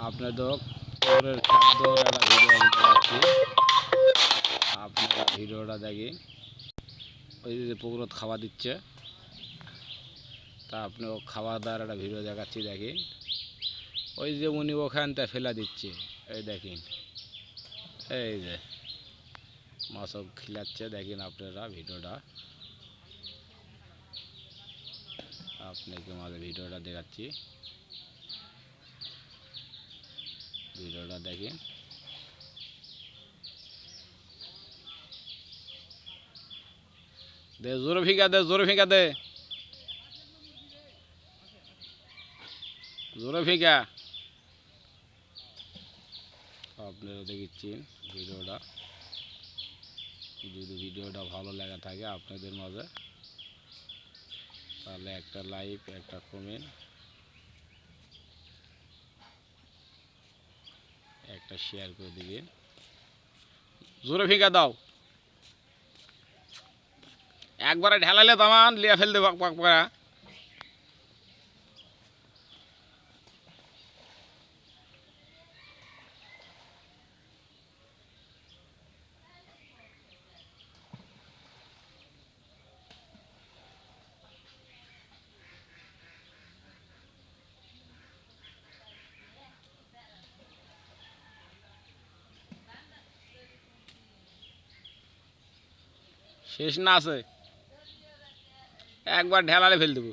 আপনাদের পুকুরের খাদ্যর একটা ভিডিও আমি দেখাচ্ছি। আপনারা ভিডিওটা দেখি। ওই যে পুকুরত খাওয়া দিচ্ছে, তা আপনি খাওয়া দাওয়ার একটা ভিডিও দেখাচ্ছি দেখেন। ওই যে উনি ওখানটা ফেলা দিচ্ছে, এই দেখেন, এই যে মাছও খিলাচ্ছে দেখেন। আপনারা ভিডিওটা আপনাকে মাঝে ভিডিওটা দেখাচ্ছি, ভিডিওটা দেখেন। দে জোরে ফিকা দে, জোরে ফিকা দে, জোরে ফিকা। আপনারা দেখছেন ভিডিওটা। যদি ভিডিওটা ভালো লাগা থাকে আপনাদের মাঝে, তাহলে একটা লাইক, একটা কমেন্ট, একটা শেয়ার করে দিবেন। জোরে ফিকা দাও, একবারে ঢেলালে তামান লিয়া ফেল দেব পাক পাকা। শেষ না আছে, একবার ঢেলালে ফেল দেবো।